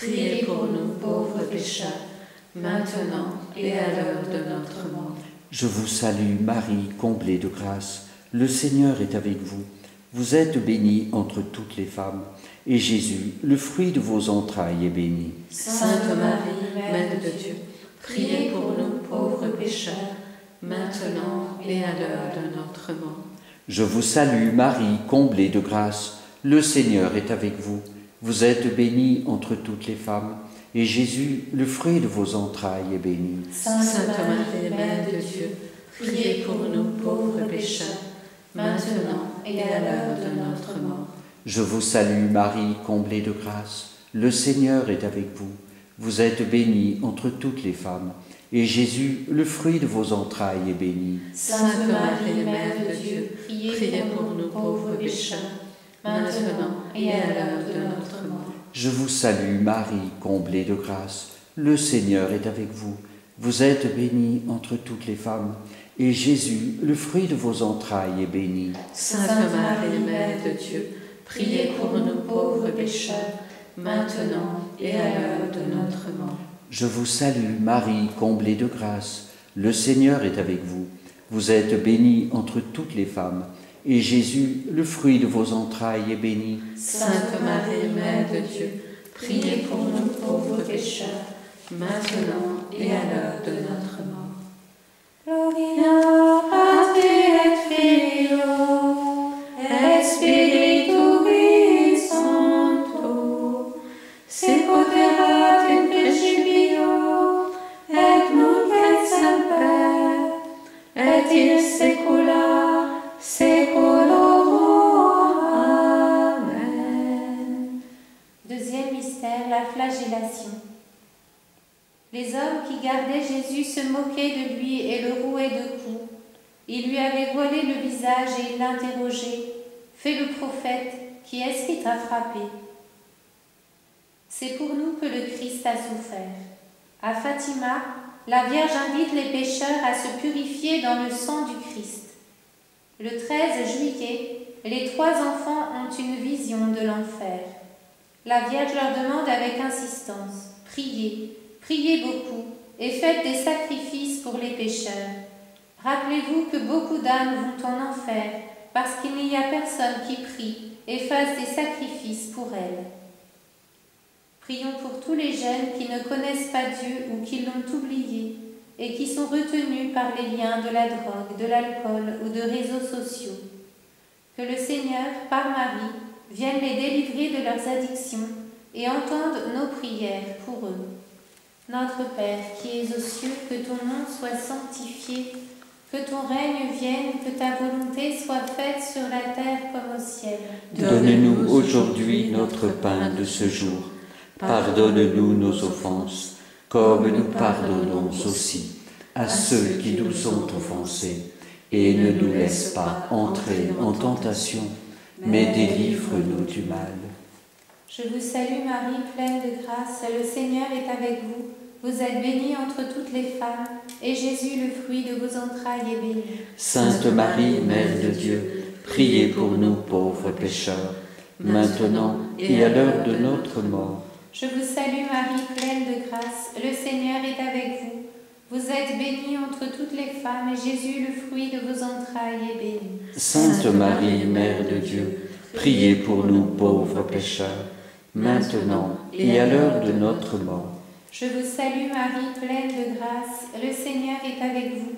priez pour nous pauvres pécheurs, maintenant et à l'heure de notre mort. Je vous salue Marie, comblée de grâce, le Seigneur est avec vous. Vous êtes bénie entre toutes les femmes, et Jésus, le fruit de vos entrailles, est béni. Sainte Marie, Mère de Dieu, priez pour nous pauvres pécheurs, maintenant et à l'heure de notre mort. Je vous salue Marie, comblée de grâce, le Seigneur est avec vous. Vous êtes bénie entre toutes les femmes, et Jésus, le fruit de vos entrailles, est béni. Sainte Marie, Mère de Dieu, priez pour nous pauvres pécheurs, maintenant et à l'heure de notre mort. Je vous salue Marie, comblée de grâce, le Seigneur est avec vous. Vous êtes bénie entre toutes les femmes, et Jésus, le fruit de vos entrailles, est béni. Sainte Marie, Mère de Dieu, priez pour nous pauvres pécheurs, maintenant et à l'heure de notre mort. Je vous salue Marie, comblée de grâce, le Seigneur est avec vous. Vous êtes bénie entre toutes les femmes, et Jésus, le fruit de vos entrailles, est béni. Sainte Marie, Mère de Dieu, priez pour nous pauvres pécheurs, maintenant et à l'heure de notre mort. Je vous salue Marie, comblée de grâce, le Seigneur est avec vous. Vous êtes bénie entre toutes les femmes, et Jésus, le fruit de vos entrailles, est béni. Sainte Marie, Mère de Dieu, priez pour nous pauvres pécheurs, maintenant et à l'heure de notre mort. Gloria Patri et Filio et Spiritui Sancto, sicut erat in principio et nunc et semper et in saecula saeculorum. Amen. Deuxième mystère, la flagellation. Les hommes qui gardaient Jésus se moquaient de lui et le rouaient de coups. Ils lui avaient voilé le visage et ils l'interrogeaient. « Fais le prophète, qui est-ce qui t'a frappé ?» C'est pour nous que le Christ a souffert. À Fatima, la Vierge invite les pécheurs à se purifier dans le sang du Christ. Le 13 juillet, les 3 enfants ont une vision de l'enfer. La Vierge leur demande avec insistance « Priez ». Priez beaucoup et faites des sacrifices pour les pécheurs. Rappelez-vous que beaucoup d'âmes vont en enfer parce qu'il n'y a personne qui prie et fasse des sacrifices pour elles. Prions pour tous les jeunes qui ne connaissent pas Dieu ou qui l'ont oublié et qui sont retenus par les liens de la drogue, de l'alcool ou de réseaux sociaux. Que le Seigneur, par Marie, vienne les délivrer de leurs addictions et entende nos prières pour eux. Notre Père qui es aux cieux, que ton nom soit sanctifié, que ton règne vienne, que ta volonté soit faite sur la terre comme au ciel. Donne-nous aujourd'hui notre pain de ce jour. Pardonne-nous nos offenses, comme nous pardonnons aussi à ceux qui nous ont offensés. Et ne nous laisse pas entrer en tentation, mais délivre-nous du mal. Je vous salue Marie, pleine de grâce, le Seigneur est avec vous. Vous êtes bénie entre toutes les femmes, et Jésus, le fruit de vos entrailles, est béni. Sainte Marie, Mère de Dieu, priez pour nous pauvres pécheurs, maintenant et à l'heure de notre mort. Je vous salue Marie, pleine de grâce, le Seigneur est avec vous. Vous êtes bénie entre toutes les femmes, et Jésus, le fruit de vos entrailles, est béni. Sainte Marie, Mère de Dieu, priez pour nous pauvres pécheurs, maintenant et à l'heure de notre mort. Je vous salue Marie, pleine de grâce, le Seigneur est avec vous.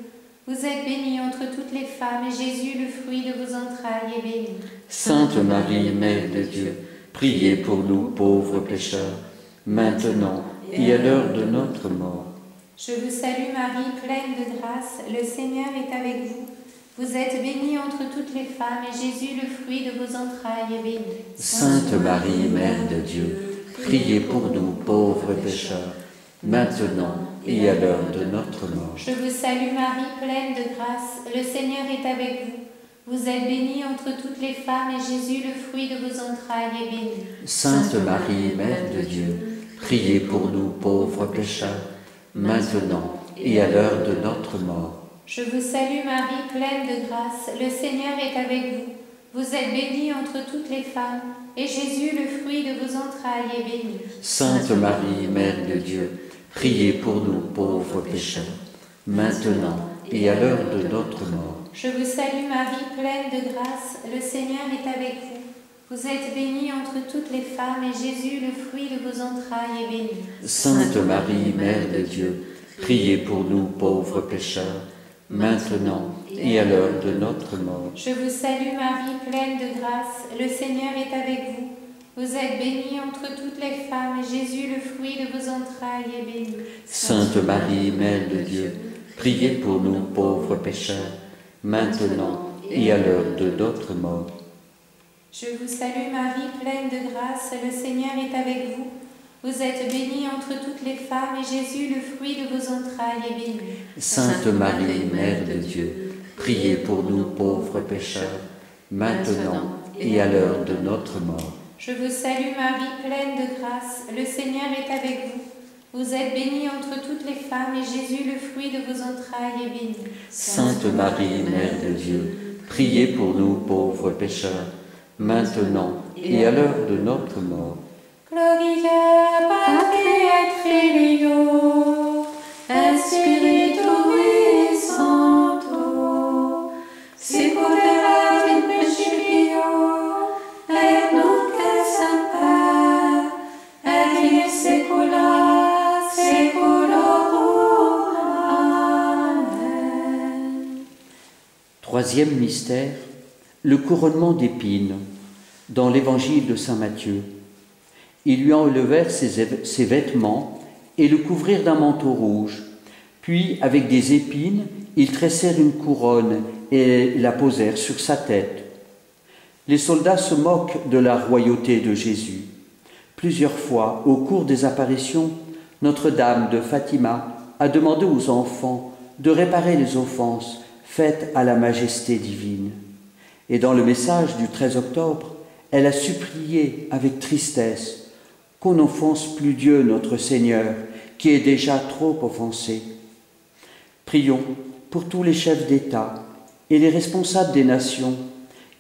Vous êtes bénie entre toutes les femmes, et Jésus, le fruit de vos entrailles, est béni. Sainte Marie, Mère de Dieu, priez pour nous pauvres pécheurs, maintenant et à l'heure de notre mort. Je vous salue Marie, pleine de grâce, le Seigneur est avec vous. Vous êtes bénie entre toutes les femmes, et Jésus, le fruit de vos entrailles, est béni. Sainte Marie, Mère de Dieu, priez pour nous pauvres pécheurs, maintenant et à l'heure de notre mort. Je vous salue Marie, pleine de grâce, le Seigneur est avec vous. Vous êtes bénie entre toutes les femmes, et Jésus, le fruit de vos entrailles, est béni. Sainte Marie, Mère de Dieu, priez pour nous pauvres pécheurs, maintenant et à l'heure de notre mort. Je vous salue Marie, pleine de grâce, le Seigneur est avec vous. Vous êtes bénie entre toutes les femmes, et Jésus, le fruit de vos entrailles, est béni. Sainte Marie, Mère de Dieu, priez pour nous pauvres pécheurs, maintenant et à l'heure de notre mort. Je vous salue Marie, pleine de grâce, le Seigneur est avec vous. Vous êtes bénie entre toutes les femmes, et Jésus, le fruit de vos entrailles, est béni. Sainte Marie, Mère de Dieu, priez pour nous pauvres pécheurs, maintenant et à l'heure de notre mort. Je vous salue Marie, pleine de grâce, le Seigneur est avec vous. Vous êtes bénie entre toutes les femmes, et Jésus, le fruit de vos entrailles, est béni. Sainte Marie, Mère de Dieu, priez pour nous pauvres pécheurs, maintenant et à l'heure de notre mort. Je vous salue Marie, pleine de grâce, le Seigneur est avec vous. Vous êtes bénie entre toutes les femmes, et Jésus, le fruit de vos entrailles, est béni. Sainte Marie, Mère de Dieu, priez pour nous pauvres pécheurs, maintenant et à l'heure de notre mort. Je vous salue Marie, pleine de grâce, le Seigneur est avec vous. Vous êtes bénie entre toutes les femmes, et Jésus, le fruit de vos entrailles, est béni. Sainte Marie, Mère de Dieu, priez pour nous pauvres pécheurs, maintenant et à l'heure de notre mort. Gloria Patri et Filio et Spiritui Sancto, sic ut erat in principio et nunc et semper et in saecula saeculorum. Amen. Troisième mystère, le couronnement d'épines dans l'évangile de saint Matthieu. Ils lui enlevèrent ses vêtements et le couvrirent d'un manteau rouge. Puis, avec des épines, ils tressèrent une couronne et la posèrent sur sa tête. Les soldats se moquent de la royauté de Jésus. Plusieurs fois, au cours des apparitions, Notre-Dame de Fatima a demandé aux enfants de réparer les offenses faites à la majesté divine. Et dans le message du 13 octobre, elle a supplié avec tristesse qu'on n'offense plus Dieu notre Seigneur, qui est déjà trop offensé. Prions pour tous les chefs d'État et les responsables des nations,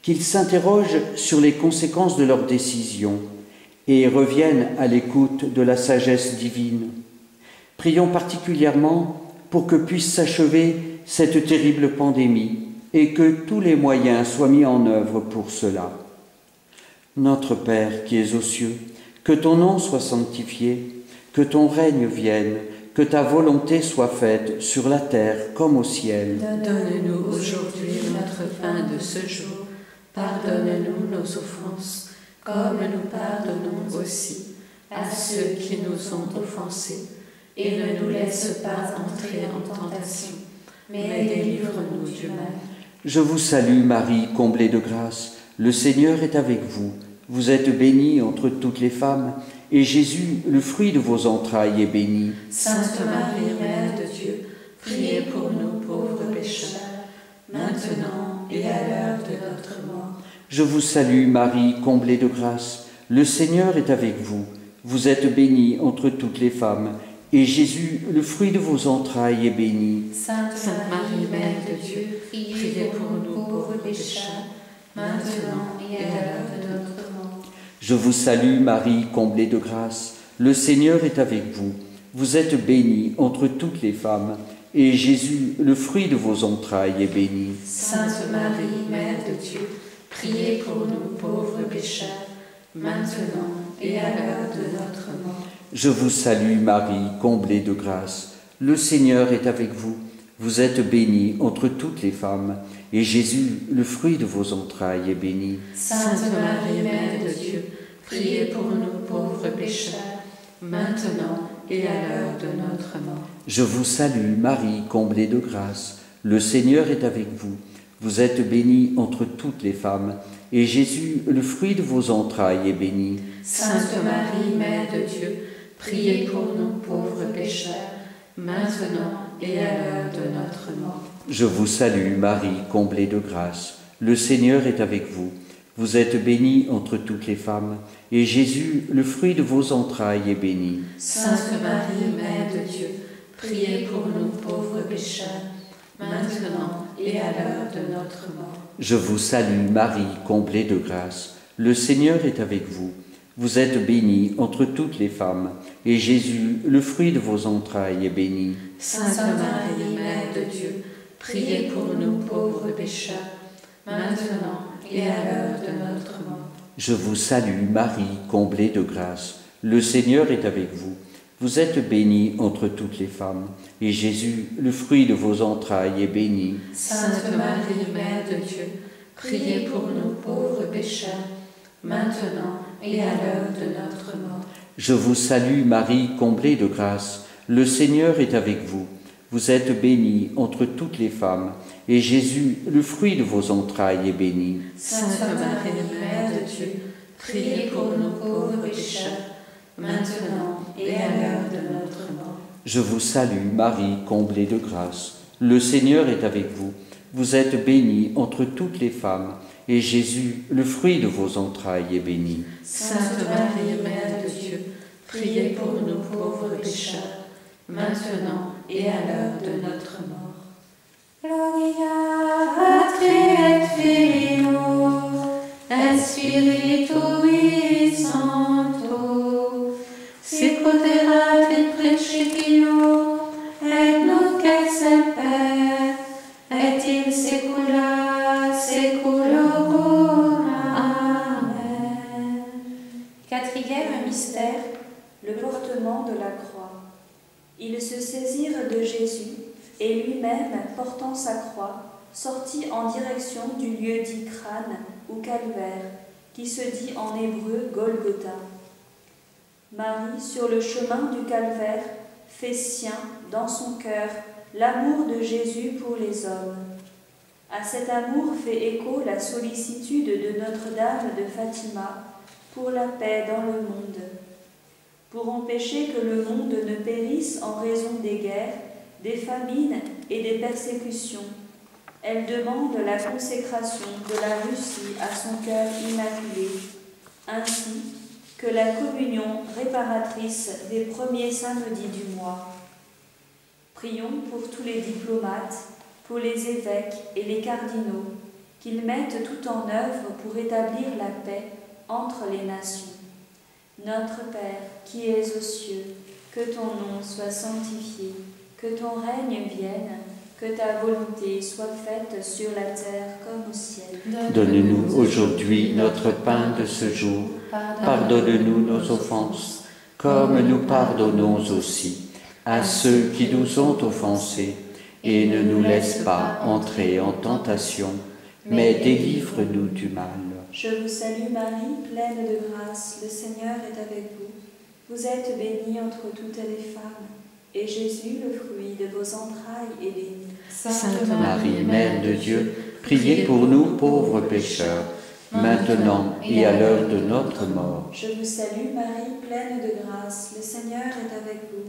qu'ils s'interrogent sur les conséquences de leurs décisions et reviennent à l'écoute de la sagesse divine. Prions particulièrement pour que puisse s'achever cette terrible pandémie et que tous les moyens soient mis en œuvre pour cela. Notre Père qui es aux cieux, que ton nom soit sanctifié, que ton règne vienne, que ta volonté soit faite sur la terre comme au ciel. Donne-nous aujourd'hui notre pain de ce jour. Pardonne-nous nos offenses, comme nous pardonnons aussi à ceux qui nous ont offensés. Et ne nous laisse pas entrer en tentation, mais délivre-nous du mal. Je vous salue Marie, comblée de grâce, le Seigneur est avec vous. Vous êtes bénie entre toutes les femmes, et Jésus, le fruit de vos entrailles, est béni. Sainte Marie, Mère de Dieu, priez pour nous pauvres pécheurs, maintenant et à l'heure de notre mort. Je vous salue Marie, comblée de grâce, le Seigneur est avec vous. Vous êtes bénie entre toutes les femmes, et Jésus, le fruit de vos entrailles, est béni. Sainte Marie, Mère de Dieu, priez pour nous pauvres pécheurs, maintenant et à l'heure de notre mort. Je vous salue Marie, comblée de grâce, le Seigneur est avec vous. Vous êtes bénie entre toutes les femmes, et Jésus, le fruit de vos entrailles, est béni. Sainte Marie, Mère de Dieu, priez pour nous pauvres pécheurs, maintenant et à l'heure de notre mort. Je vous salue Marie, comblée de grâce, le Seigneur est avec vous. Vous êtes bénie entre toutes les femmes, et Jésus, le fruit de vos entrailles, est béni. Sainte Marie, Mère de Dieu, priez pour nous pauvres pécheurs, maintenant et à l'heure de notre mort. Je vous salue Marie, comblée de grâce, le Seigneur est avec vous. Vous êtes bénie entre toutes les femmes, et Jésus, le fruit de vos entrailles, est béni. Sainte Marie, Mère de Dieu, priez pour nous pauvres pécheurs, maintenant et à l'heure de notre mort. Je vous salue Marie, comblée de grâce, le Seigneur est avec vous. Vous êtes bénie entre toutes les femmes, et Jésus, le fruit de vos entrailles, est béni. Sainte Marie, Mère de Dieu, priez pour nous pauvres pécheurs, maintenant et à l'heure de notre mort. Je vous salue Marie, comblée de grâce, Le Seigneur est avec vous. Vous êtes bénie entre toutes les femmes, et Jésus, le fruit de vos entrailles, est béni. Sainte Marie, Mère de Dieu, priez pour nous pauvres pécheurs, maintenant et à l'heure de notre mort. Je vous salue, Marie, comblée de grâce. Le Seigneur est avec vous. Vous êtes bénie entre toutes les femmes, et Jésus, le fruit de vos entrailles, est béni. Sainte Marie, Mère de Dieu, priez pour nous pauvres pécheurs, maintenant et à l'heure de notre mort. Je vous salue, Marie, comblée de grâce. Le Seigneur est avec vous. Vous êtes bénie entre toutes les femmes, et Jésus, le fruit de vos entrailles, est béni. Sainte Marie, Mère de Dieu, priez pour nous pauvres pécheurs, maintenant et à l'heure de notre mort. Je vous salue, Marie, comblée de grâce. Le Seigneur est avec vous. Vous êtes bénie entre toutes les femmes, et Jésus, le fruit de vos entrailles, est béni. Sainte Marie, Mère de Dieu, priez pour nous pauvres pécheurs, maintenant et à l'heure de notre mort. Gloria Patri et Filio et Spiritui Sancto, sicut erat in principio et nunc et semper et in saecula saeculorum. Amen. Quatrième mystère, Le portement de la croix. Ils se saisirent de Jésus, et lui-même, portant sa croix, sortit en direction du lieu dit crâne ou calvaire, qui se dit en hébreu Golgotha. Marie, sur le chemin du calvaire, fait sien, dans son cœur, l'amour de Jésus pour les hommes. À cet amour fait écho la sollicitude de Notre-Dame de Fatima pour la paix dans le monde. Pour empêcher que le monde ne périsse en raison des guerres, des famines et des persécutions, elle demande la consécration de la Russie à son cœur immaculé, ainsi que la communion réparatrice des premiers samedis du mois. Prions pour tous les diplomates, pour les évêques et les cardinaux, qu'ils mettent tout en œuvre pour établir la paix entre les nations. Notre Père, qui es aux cieux, que ton nom soit sanctifié, que ton règne vienne, que ta volonté soit faite sur la terre comme au ciel. Donne-nous aujourd'hui notre pain de ce jour. Pardonne-nous nos offenses, comme nous pardonnons aussi à ceux qui nous ont offensés. Et ne nous laisse pas entrer en tentation, mais délivre-nous du mal. Je vous salue Marie, pleine de grâce, le Seigneur est avec vous. Vous êtes bénie entre toutes les femmes, et Jésus, le fruit de vos entrailles, est béni. Sainte Marie, Mère de Dieu, priez pour nous pauvres pécheurs, maintenant et à l'heure de notre mort. Je vous salue Marie, pleine de grâce, le Seigneur est avec vous.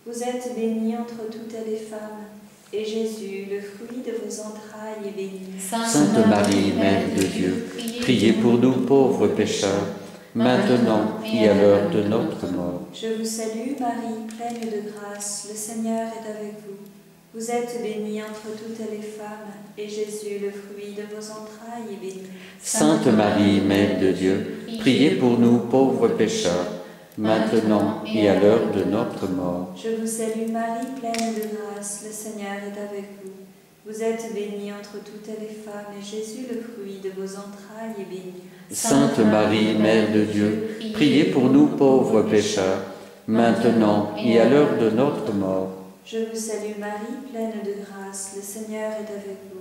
Vous êtes bénie entre toutes les femmes, et Jésus, le fruit de vos entrailles, est béni. Sainte Marie, Mère de Dieu, priez pour nous pauvres pécheurs, maintenant et à l'heure de notre mort. Je vous salue Marie, pleine de grâce, le Seigneur est avec vous. Vous êtes bénie entre toutes les femmes, et Jésus, le fruit de vos entrailles, est béni. Sainte Marie, Mère de Dieu, priez pour nous pauvres pécheurs, maintenant et à l'heure de notre mort. Je vous salue Marie, pleine de grâce, le Seigneur est avec vous. Vous êtes bénie entre toutes les femmes, et Jésus, le fruit de vos entrailles, est béni. Sainte Marie, Mère de Dieu, priez pour nous pauvres pécheurs, maintenant et à l'heure de notre mort. Je vous salue Marie, pleine de grâce, le Seigneur est avec vous.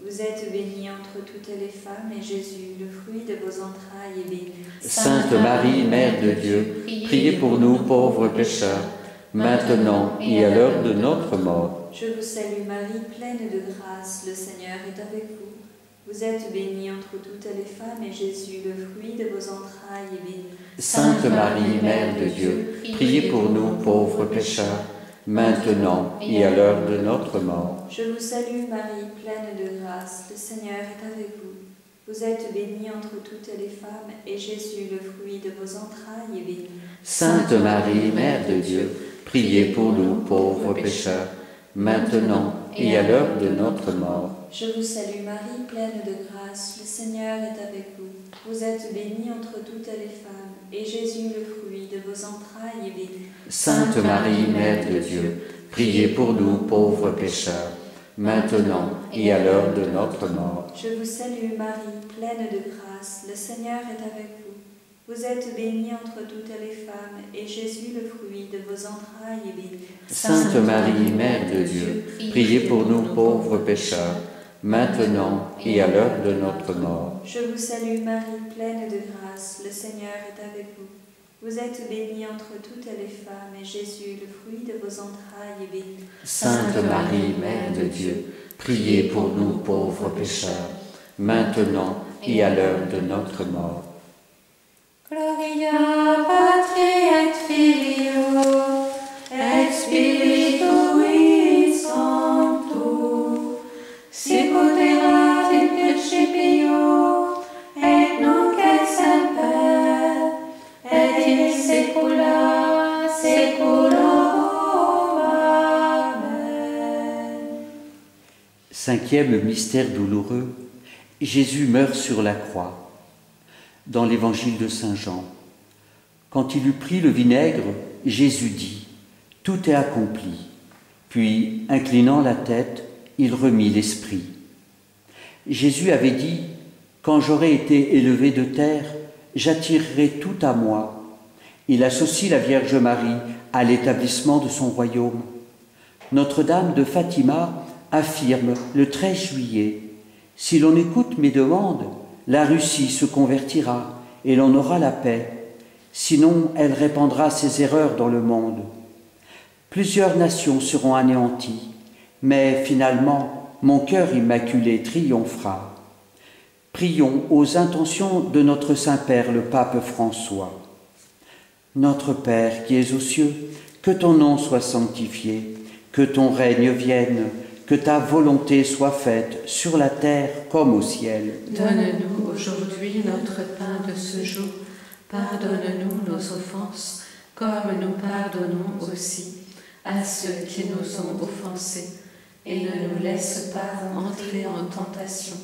Vous êtes bénie entre toutes les femmes, et Jésus, le fruit de vos entrailles, est béni. Sainte Marie, Mère de Dieu, priez pour nous pauvres pécheurs, maintenant et à l'heure de notre mort. Je vous salue Marie, pleine de grâce, le Seigneur est avec vous. Vous êtes bénie entre toutes les femmes, et Jésus, le fruit de vos entrailles, est béni. Sainte Marie, Mère de Dieu, priez pour nous pauvres pécheurs, maintenant et à l'heure de notre mort. Je vous salue Marie, pleine de grâce, le Seigneur est avec vous. Vous êtes bénie entre toutes les femmes, et Jésus, le fruit de vos entrailles, est béni. Sainte Marie, Mère de Dieu, priez pour nous pauvres pécheurs, maintenant et à l'heure de notre mort. Je vous salue Marie, pleine de grâce, le Seigneur est avec vous. Vous êtes bénie entre toutes les femmes, et Jésus, le fruit de vos entrailles, est béni. Sainte Marie, Mère de Dieu, priez pour nous pauvres pécheurs, maintenant et à l'heure de notre mort. Je vous salue Marie, pleine de grâce, le Seigneur est avec vous. Vous êtes bénie entre toutes les femmes, et Jésus, le fruit de vos entrailles, est béni. Sainte Marie, Mère de Dieu, priez pour nous pauvres pécheurs, maintenant et à l'heure de notre mort. Je vous salue Marie, pleine de grâce, le Seigneur est avec vous. Vous êtes bénie entre toutes les femmes, et Jésus, le fruit de vos entrailles, est béni. Sainte Marie, Mère de Dieu, priez pour nous pauvres pécheurs, maintenant et à l'heure de notre mort. Gloria Patri et Filio et Spiritui Sancto, sicut erat in principio et nunc et semper et in saecula saeculorum. Amen. Cinquième mystère douloureux, Jésus meurt sur la croix. Dans l'évangile de Saint Jean, quand il eut pris le vinaigre, Jésus dit « Tout est accompli ». Puis, inclinant la tête, il remit l'esprit. Jésus avait dit « Quand j'aurai été élevé de terre, j'attirerai tout à moi ». Il associe la Vierge Marie à l'établissement de son royaume. Notre-Dame de Fatima affirme le 13 juillet « Si l'on écoute mes demandes, la Russie se convertira et l'on aura la paix. Sinon, elle répandra ses erreurs dans le monde. Plusieurs nations seront anéanties, mais finalement, mon cœur immaculé triomphera. » Prions aux intentions de notre Saint-Père, le Pape François. Notre Père qui es aux cieux, que ton nom soit sanctifié, que ton règne vienne, que ta volonté soit faite sur la terre comme au ciel. Donne-nous aujourd'hui notre pain de ce jour. Pardonne-nous nos offenses, comme nous pardonnons aussi à ceux qui nous ont offensés. Et ne nous laisse pas entrer en tentation,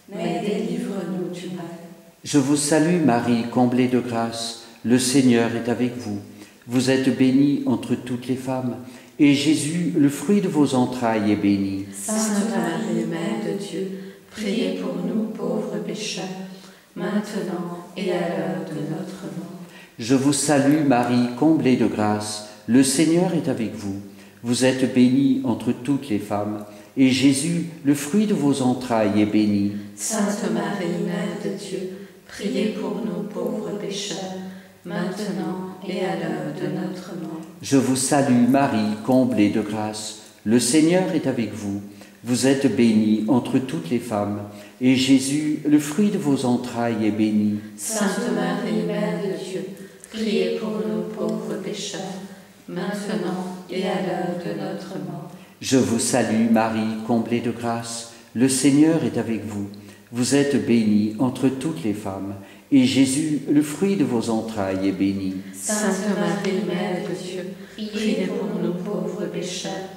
mais délivre-nous du mal. Je vous salue Marie, comblée de grâce, le Seigneur est avec vous. Vous êtes bénie entre toutes les femmes, et Jésus, le fruit de vos entrailles, est béni. Sainte Marie, Mère de Dieu, priez pour nous pauvres pécheurs, maintenant et à l'heure de notre mort. Je vous salue Marie, comblée de grâce, le Seigneur est avec vous. Vous êtes bénie entre toutes les femmes, et Jésus, le fruit de vos entrailles, est béni. Sainte Marie, Mère de Dieu, priez pour nous pauvres pécheurs, maintenant et à l'heure de notre mort. Je vous salue Marie, comblée de grâce, le Seigneur est avec vous. Vous êtes bénie entre toutes les femmes, et Jésus, le fruit de vos entrailles, est béni. Sainte Marie, Mère de Dieu, priez pour nous pauvres pécheurs, maintenant et à l'heure de notre mort. Je vous salue Marie, comblée de grâce, le Seigneur est avec vous. Vous êtes bénie entre toutes les femmes, et Jésus, le fruit de vos entrailles, est béni. Sainte Marie, Mère de Dieu, priez pour nous pauvres pécheurs,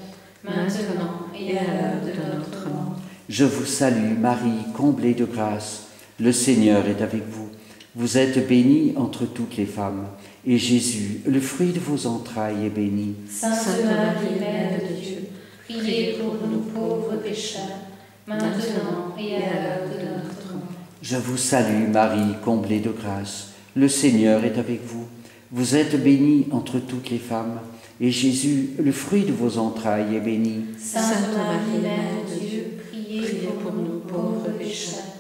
maintenant et à l'heure de notre mort. Je vous salue Marie, comblée de grâce, le Seigneur est avec vous. Vous êtes bénie entre toutes les femmes, et Jésus, le fruit de vos entrailles, est béni. Sainte Marie, Mère de Dieu, priez pour nous pauvres pécheurs, maintenant et à l'heure de notre mort. Je vous salue Marie, comblée de grâce, le Seigneur est avec vous. Vous êtes bénie entre toutes les femmes, et Jésus, le fruit de vos entrailles, est béni. Sainte Marie, Mère de Dieu, priez pour nous pauvres pécheurs,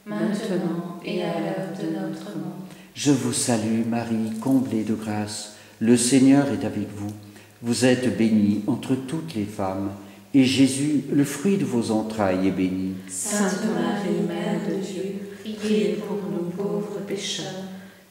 maintenant et à l'heure de notre mort. Je vous salue Marie, comblée de grâce, le Seigneur est avec vous. Vous êtes bénie entre toutes les femmes, et Jésus, le fruit de vos entrailles, est béni. Sainte Marie, Mère de Dieu, priez pour nous pauvres pécheurs,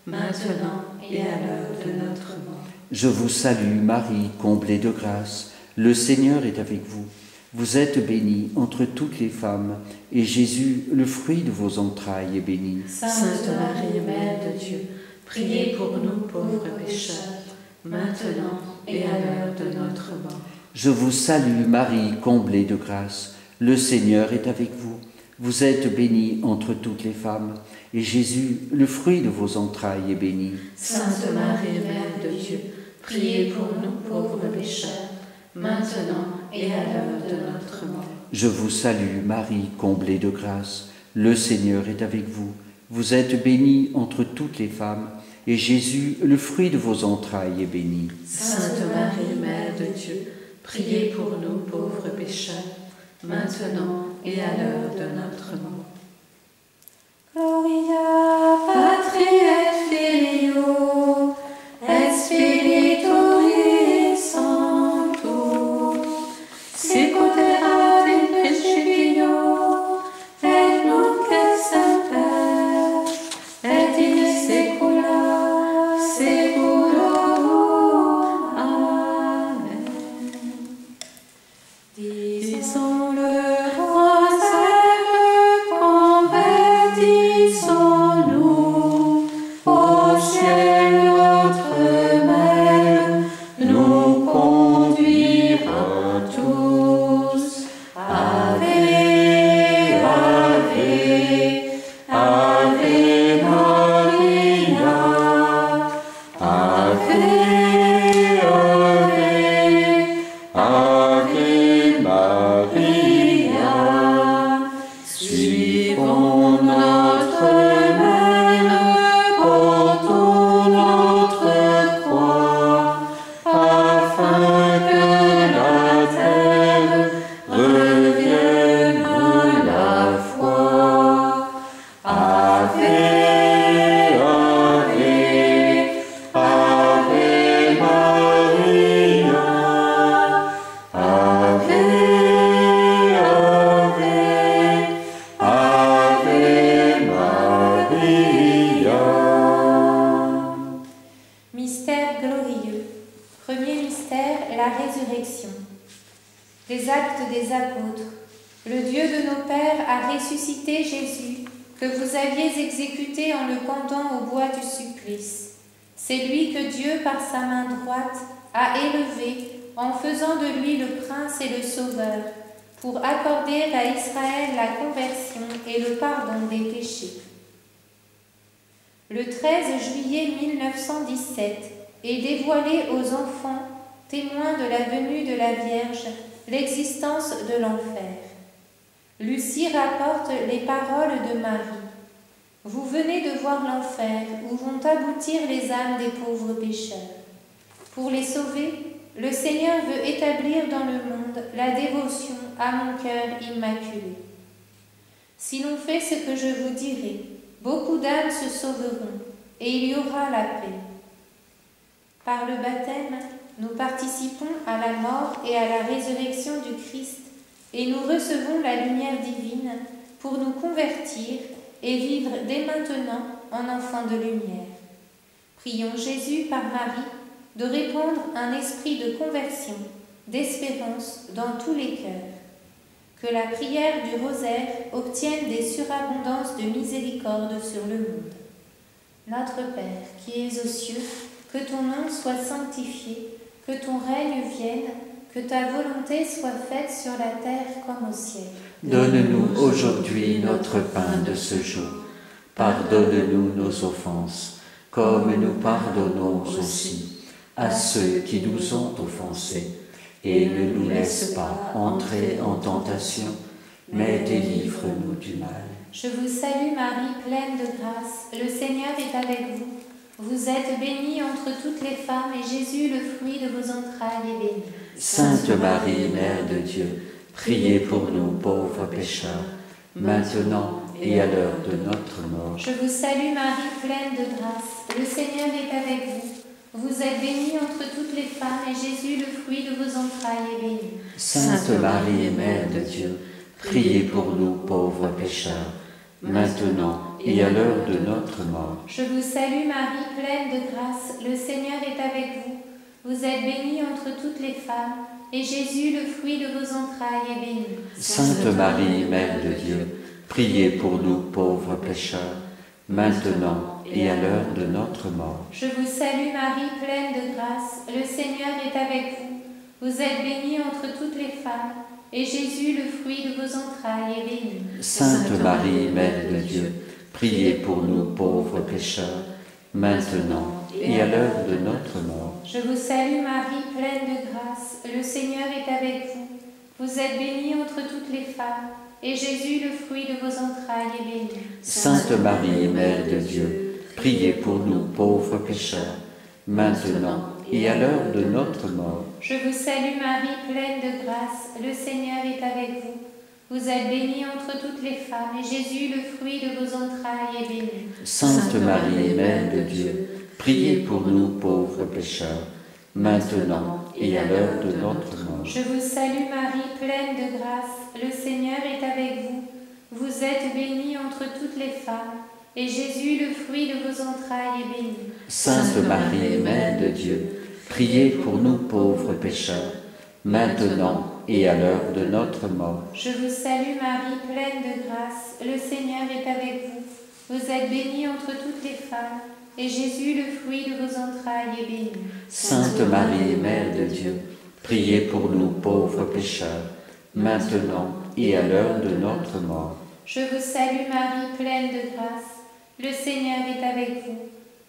maintenant et à l'heure de notre mort. Je vous salue Marie, comblée de grâce, le Seigneur est avec vous. Vous êtes bénie entre toutes les femmes, et Jésus, le fruit de vos entrailles, est béni. Sainte Marie, Mère de Dieu, priez pour nous pauvres pécheurs, maintenant et à l'heure de notre mort. Je vous salue Marie, comblée de grâce, le Seigneur est avec vous. Vous êtes bénie entre toutes les femmes, et Jésus, le fruit de vos entrailles, est béni. Sainte Marie, Mère de Dieu, priez pour nous pauvres pécheurs, maintenant et à l'heure de notre mort. Je vous salue, Marie, comblée de grâce. Le Seigneur est avec vous. Vous êtes bénie entre toutes les femmes, et Jésus, le fruit de vos entrailles, est béni. Sainte Marie, Mère de Dieu, priez pour nous pauvres pécheurs, maintenant et à l'heure de notre mort. Gloria Patri et Filio et Spiritui Sancto, sicut erat in principio et nunc et semper et in saecula saeculorum. Amen. Disons le rosaire, convertissons-nous au ciel, notre mère nous conduira tous. Ave, Ave, Ave Maria, Ave, Ave, Ave Maria. Suivons notre mère, portons notre croix, afin que la terre revienne à la foi. Ave, Ave, Ave Maria, Ave, Ave, Ave Maria. Mystère glorieux. Premier mystère, la résurrection. Des Actes des Apôtres. Le Dieu de nos pères a ressuscité Jésus, que vous aviez exécuté en le pendant au bois du supplice. C'est lui que Dieu, par sa main droite, a élevé en faisant de lui le prince et le sauveur, pour accorder à Israël la conversion et le pardon des péchés. Le 13 juillet 1917 est dévoilé aux enfants, témoins de la venue de la Vierge, l'existence de l'enfer. Lucie rapporte les paroles de Marie. Vous venez de voir l'enfer où vont aboutir les âmes des pauvres pécheurs. Pour les sauver, le Seigneur veut établir dans le monde la dévotion à mon cœur immaculé. Si l'on fait ce que je vous dirai, beaucoup d'âmes se sauveront et il y aura la paix. Par le baptême, nous participons à la mort et à la résurrection du Christ et nous recevons la lumière divine pour nous convertir et vivre dès maintenant en enfants de lumière. Prions Jésus par Marie de répandre un esprit de conversion, d'espérance dans tous les cœurs. Que la prière du rosaire obtienne des surabondances de miséricorde sur le monde. Notre Père, qui es aux cieux, que ton nom soit sanctifié, que ton règne vienne, que ta volonté soit faite sur la terre comme au ciel. Donne-nous aujourd'hui notre pain de ce jour. Pardonne-nous nos offenses, comme nous pardonnons aussi à ceux qui nous ont offensés. Et ne nous laisse pas entrer en tentation, mais délivre-nous du mal. Je vous salue Marie, pleine de grâce, le Seigneur est avec vous. Vous êtes bénie entre toutes les femmes, et Jésus, le fruit de vos entrailles, est béni. Sainte Marie, Mère de Dieu, priez pour nous pauvres pécheurs, maintenant et à l'heure de notre mort. Je vous salue Marie, pleine de grâce, le Seigneur est avec vous. Vous êtes bénie entre toutes les femmes, et Jésus, le fruit de vos entrailles, est béni. Sainte Marie, Mère de Dieu, priez pour nous pauvres pécheurs, maintenant et à l'heure de notre mort. Je vous salue Marie, pleine de grâce, le Seigneur est avec vous. Vous êtes bénie entre toutes les femmes, et Jésus, le fruit de vos entrailles, est béni. Sainte Marie, Mère de Dieu, priez pour nous pauvres pécheurs, maintenant et à l'heure de notre mort. Je vous salue Marie, pleine de grâce, le Seigneur est avec vous. Vous êtes bénie entre toutes les femmes, et Jésus, le fruit de vos entrailles, est béni. Sainte Marie, Mère de Dieu, priez pour nous pauvres pécheurs, maintenant et à l'heure de notre mort. Je vous salue Marie, pleine de grâce, le Seigneur est avec vous. Vous êtes bénie entre toutes les femmes, et Jésus, le fruit de vos entrailles, est béni. Sainte Marie, Mère de Dieu, priez pour nous pauvres pécheurs, maintenant et à l'heure de notre mort. Je vous salue Marie, pleine de grâce, le Seigneur est avec vous. Vous êtes bénie entre toutes les femmes, et Jésus, le fruit de vos entrailles, est béni. Sainte Marie, Mère de Dieu, priez pour nous pauvres pécheurs, maintenant et à l'heure de notre mort. Je vous salue Marie, pleine de grâce, le Seigneur est avec vous. Vous êtes bénie entre toutes les femmes, et Jésus, le fruit de vos entrailles, est béni. Sainte Marie, Mère de Dieu, priez pour nous pauvres pécheurs, maintenant et à l'heure de notre mort. Je vous salue Marie, pleine de grâce, le Seigneur est avec vous. Vous êtes bénie entre toutes les femmes, et Jésus, le fruit de vos entrailles, est béni. Sainte Marie, Mère de Dieu, priez pour nous pauvres pécheurs, maintenant et à l'heure de notre mort. Je vous salue Marie, pleine de grâce, le Seigneur est avec vous.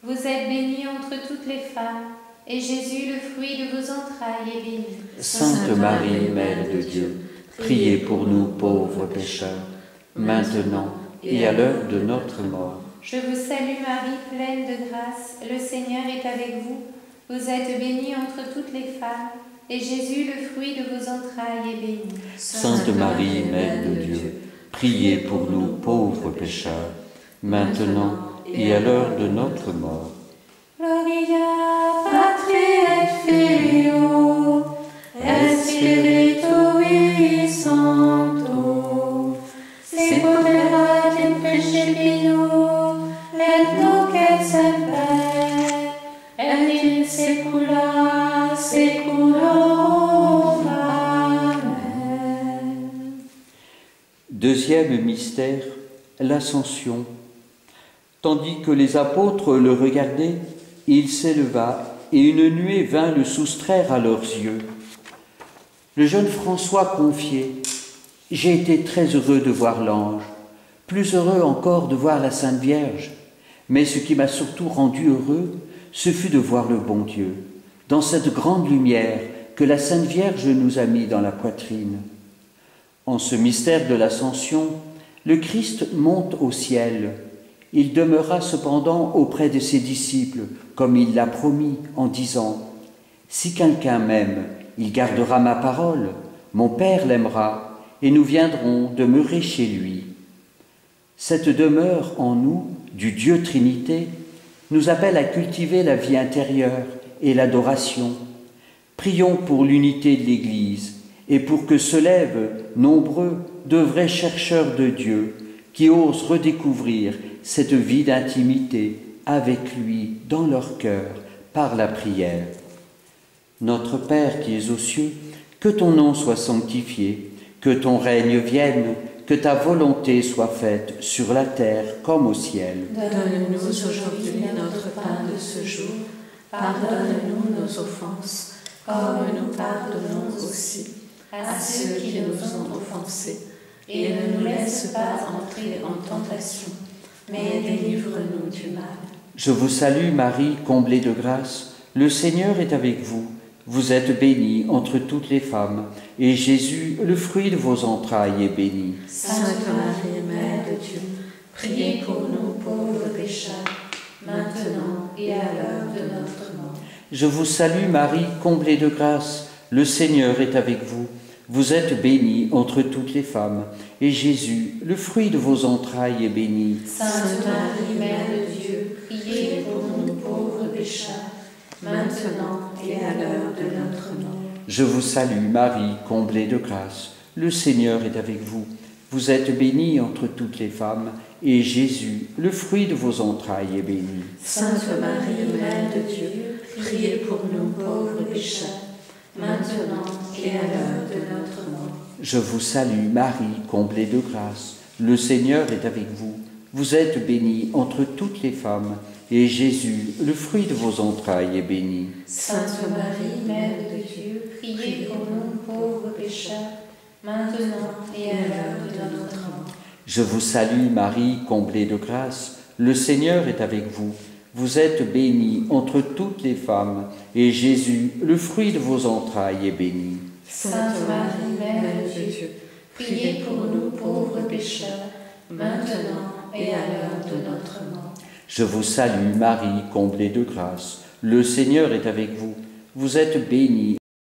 Vous êtes bénie entre toutes les femmes, et Jésus, le fruit de vos entrailles, est béni. Sainte Marie, Mère de Dieu, priez pour nous pauvres pécheurs, maintenant et à l'heure de notre mort. Je vous salue Marie, pleine de grâce, le Seigneur est avec vous. Vous êtes bénie entre toutes les femmes, et Jésus, le fruit de vos entrailles, est béni. Sainte Marie, Mère de Dieu, priez pour nous pauvres pécheurs, maintenant et à l'heure de notre mort. Gloria Patri et Filio et Spiritui Sancto, sequerat in principio et nunc et semper et in saecula saeculorum. Amen. Deuxième mystère, l'Ascension. Tandis que les apôtres le regardaient, il s'éleva et une nuée vint le soustraire à leurs yeux. Le jeune François confiait « J'ai été très heureux de voir l'ange, plus heureux encore de voir la Sainte Vierge, mais ce qui m'a surtout rendu heureux, ce fut de voir le bon Dieu, dans cette grande lumière que la Sainte Vierge nous a mis dans la poitrine. » En ce mystère de l'Ascension, le Christ monte au ciel. Il demeura cependant auprès de ses disciples, comme il l'a promis en disant « Si quelqu'un m'aime, il gardera ma parole, mon Père l'aimera, et nous viendrons demeurer chez lui. » Cette demeure en nous, du Dieu Trinité, nous appelle à cultiver la vie intérieure et l'adoration. Prions pour l'unité de l'Église et pour que se lèvent nombreux de vrais chercheurs de Dieu qui osent redécouvrir cette vie d'intimité avec lui dans leur cœur par la prière. Notre Père qui es aux cieux, que ton nom soit sanctifié, que ton règne vienne, que ta volonté soit faite sur la terre comme au ciel. Donne-nous aujourd'hui notre pain de ce jour. Pardonne-nous nos offenses, comme nous pardonnons aussi à ceux qui nous ont offensés. Et ne nous laisse pas entrer en tentation, mais délivre-nous du mal. Je vous salue Marie, comblée de grâce, le Seigneur est avec vous. Vous êtes bénie entre toutes les femmes, et Jésus, le fruit de vos entrailles, est béni. Sainte Marie, Mère de Dieu, priez pour nous pauvres pécheurs, maintenant et à l'heure de notre mort. Je vous salue Marie, comblée de grâce, le Seigneur est avec vous. Vous êtes bénie entre toutes les femmes, et Jésus, le fruit de vos entrailles, est béni. Sainte Marie, Mère de Dieu, priez pour nous pauvres pécheurs, maintenant et à l'heure de notre mort. Je vous salue Marie, comblée de grâce, le Seigneur est avec vous. Vous êtes bénie entre toutes les femmes, et Jésus, le fruit de vos entrailles, est béni. Sainte Marie, Mère de Dieu, priez pour nous pauvres pécheurs, maintenant et à l'heure de notre mort. Je vous salue Marie, comblée de grâce, le Seigneur est avec vous. Vous êtes bénie entre toutes les femmes, et Jésus, le fruit de vos entrailles, est béni. Sainte Marie, Mère de Dieu, priez pour nous pauvres pécheurs, maintenant maintenant et à l'heure de notre mort. Je vous salue Marie, comblée de grâce, le Seigneur est avec vous. Vous êtes bénie entre toutes les femmes, et Jésus, le fruit de vos entrailles, est béni. Sainte Marie, Mère de Dieu, priez pour nous pauvres pécheurs, maintenant et à l'heure de notre mort. Je vous salue Marie, comblée de grâce, le Seigneur est avec vous. Vous êtes bénie